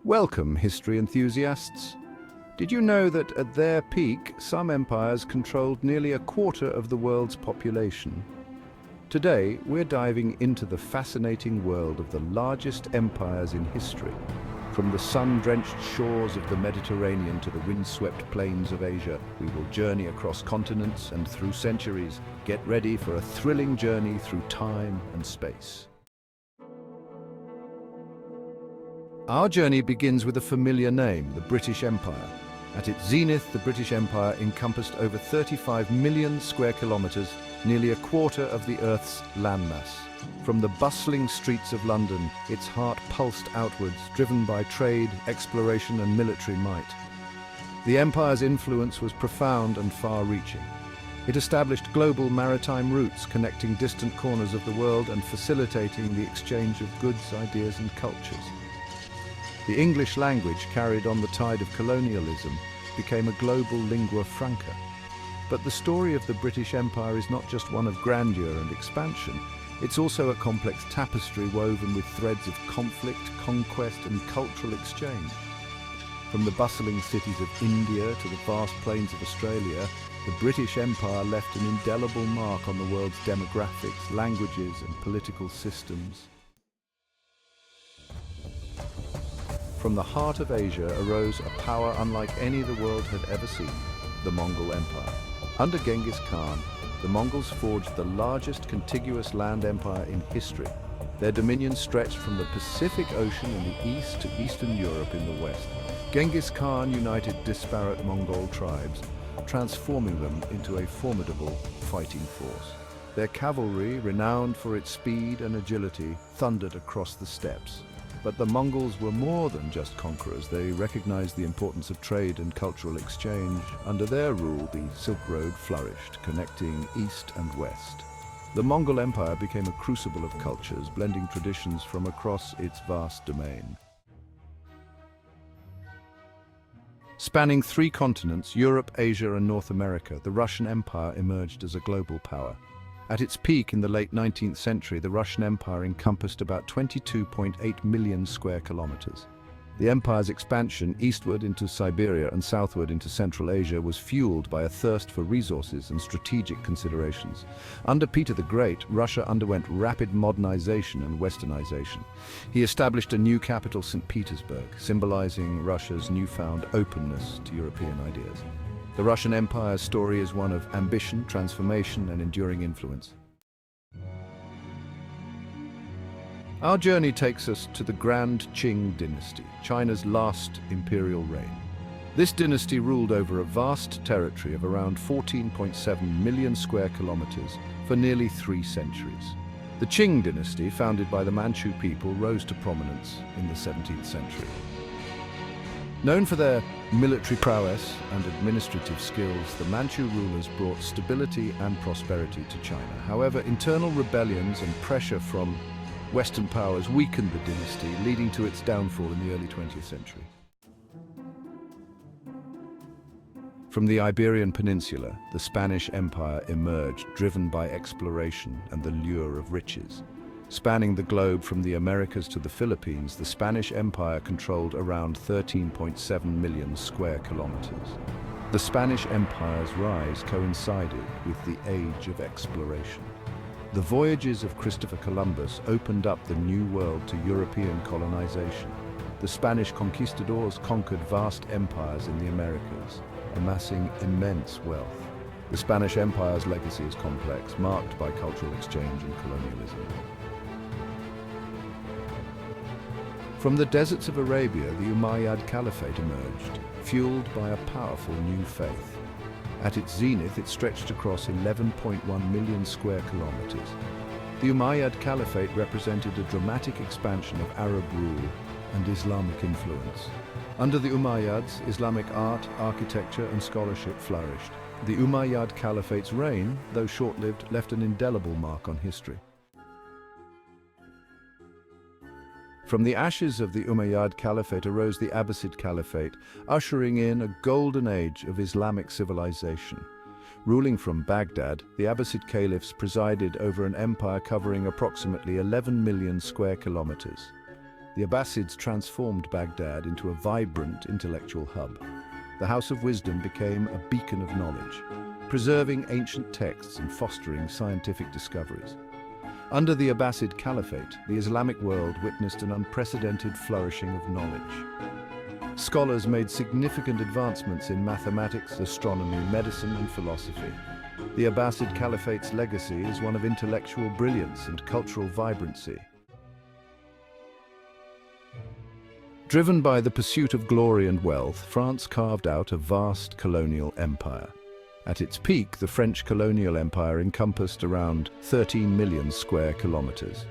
Welcome, history enthusiasts. Did you know that at their peak, some empires controlled nearly a quarter of the world's population? Today, we're diving into the fascinating world of the largest empires in history. From the sun-drenched shores of the Mediterranean to the windswept plains of Asia, we will journey across continents and through centuries. Get ready for a thrilling journey through time and space. Our journey begins with a familiar name, the British Empire. At its zenith, the British Empire encompassed over 35 million square kilometers, nearly a quarter of the Earth's landmass. From the bustling streets of London, its heart pulsed outwards, driven by trade, exploration, and military might. The empire's influence was profound and far-reaching. It established global maritime routes connecting distant corners of the world and facilitating the exchange of goods, ideas, and cultures. The English language, carried on the tide of colonialism, became a global lingua franca. But the story of the British Empire is not just one of grandeur and expansion. It's also a complex tapestry woven with threads of conflict, conquest, and cultural exchange. From the bustling cities of India to the vast plains of Australia, the British Empire left an indelible mark on the world's demographics, languages, and political systems. From the heart of Asia arose a power unlike any the world had ever seen, the Mongol Empire. Under Genghis Khan, the Mongols forged the largest contiguous land empire in history. Their dominion stretched from the Pacific Ocean in the east to Eastern Europe in the west. Genghis Khan united disparate Mongol tribes, transforming them into a formidable fighting force. Their cavalry, renowned for its speed and agility, thundered across the steppes. But the Mongols were more than just conquerors. They recognized the importance of trade and cultural exchange. Under their rule, the Silk Road flourished, connecting east and west. The Mongol Empire became a crucible of cultures, blending traditions from across its vast domain. Spanning 3 continents, Europe, Asia, and North America, the Russian Empire emerged as a global power. At its peak in the late 19th century, the Russian Empire encompassed about 22.8 million square kilometers. The empire's expansion eastward into Siberia and southward into Central Asia was fueled by a thirst for resources and strategic considerations. Under Peter the Great, Russia underwent rapid modernization and westernization. He established a new capital, St. Petersburg, symbolizing Russia's newfound openness to European ideas. The Russian Empire's story is one of ambition, transformation, and enduring influence. Our journey takes us to the Grand Qing dynasty, China's last imperial reign. This dynasty ruled over a vast territory of around 14.7 million square kilometers for nearly 3 centuries. The Qing dynasty, founded by the Manchu people, rose to prominence in the 17th century. Known for their military prowess and administrative skills, the Manchu rulers brought stability and prosperity to China. However, internal rebellions and pressure from Western powers weakened the dynasty, leading to its downfall in the early 20th century. From the Iberian Peninsula, the Spanish Empire emerged, driven by exploration and the lure of riches. Spanning the globe from the Americas to the Philippines, the Spanish Empire controlled around 13.7 million square kilometers. The Spanish Empire's rise coincided with the age of exploration. The voyages of Christopher Columbus opened up the New World to European colonization. The Spanish conquistadors conquered vast empires in the Americas, amassing immense wealth. The Spanish Empire's legacy is complex, marked by cultural exchange and colonialism. From the deserts of Arabia, the Umayyad Caliphate emerged, fueled by a powerful new faith. At its zenith, it stretched across 11.1 million square kilometers. The Umayyad Caliphate represented a dramatic expansion of Arab rule and Islamic influence. Under the Umayyads, Islamic art, architecture, and scholarship flourished. The Umayyad Caliphate's reign, though short-lived, left an indelible mark on history. From the ashes of the Umayyad Caliphate arose the Abbasid Caliphate, ushering in a golden age of Islamic civilization. Ruling from Baghdad, the Abbasid caliphs presided over an empire covering approximately 11 million square kilometers. The Abbasids transformed Baghdad into a vibrant intellectual hub. The House of Wisdom became a beacon of knowledge, preserving ancient texts and fostering scientific discoveries. Under the Abbasid Caliphate, the Islamic world witnessed an unprecedented flourishing of knowledge. Scholars made significant advancements in mathematics, astronomy, medicine, and philosophy. The Abbasid Caliphate's legacy is one of intellectual brilliance and cultural vibrancy. Driven by the pursuit of glory and wealth, France carved out a vast colonial empire. At its peak, the French Colonial Empire encompassed around 13 million square kilometers.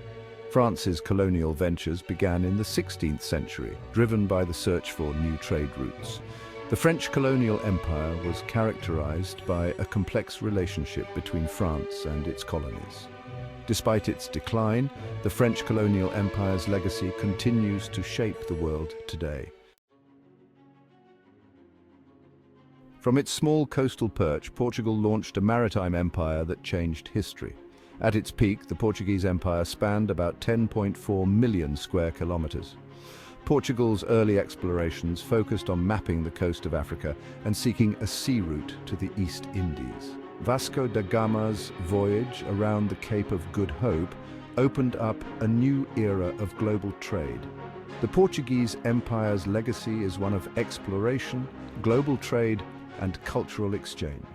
France's colonial ventures began in the 16th century, driven by the search for new trade routes. The French Colonial Empire was characterized by a complex relationship between France and its colonies. Despite its decline, the French Colonial Empire's legacy continues to shape the world today. From its small coastal perch, Portugal launched a maritime empire that changed history. At its peak, the Portuguese Empire spanned about 10.4 million square kilometers. Portugal's early explorations focused on mapping the coast of Africa and seeking a sea route to the East Indies. Vasco da Gama's voyage around the Cape of Good Hope opened up a new era of global trade. The Portuguese Empire's legacy is one of exploration, global trade, and cultural exchange.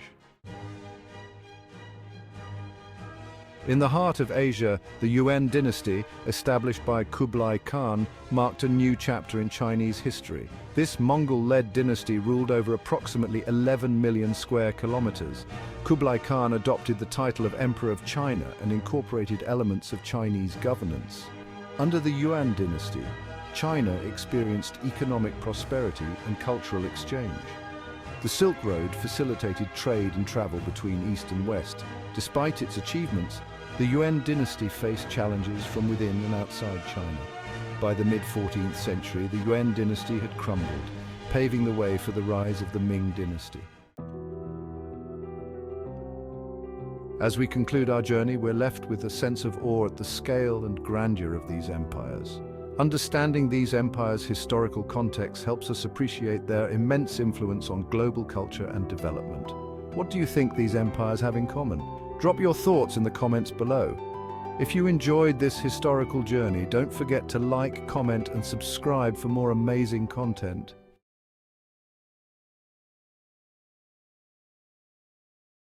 In the heart of Asia, the Yuan dynasty, established by Kublai Khan, marked a new chapter in Chinese history. This Mongol-led dynasty ruled over approximately 11 million square kilometers. Kublai Khan adopted the title of Emperor of China and incorporated elements of Chinese governance. Under the Yuan dynasty, China experienced economic prosperity and cultural exchange. The Silk Road facilitated trade and travel between East and West. Despite its achievements, the Yuan dynasty faced challenges from within and outside China. By the mid-14th century, the Yuan dynasty had crumbled, paving the way for the rise of the Ming dynasty. As we conclude our journey, we're left with a sense of awe at the scale and grandeur of these empires. Understanding these empires' historical context helps us appreciate their immense influence on global culture and development. What do you think these empires have in common? Drop your thoughts in the comments below. If you enjoyed this historical journey, don't forget to like, comment, and subscribe for more amazing content.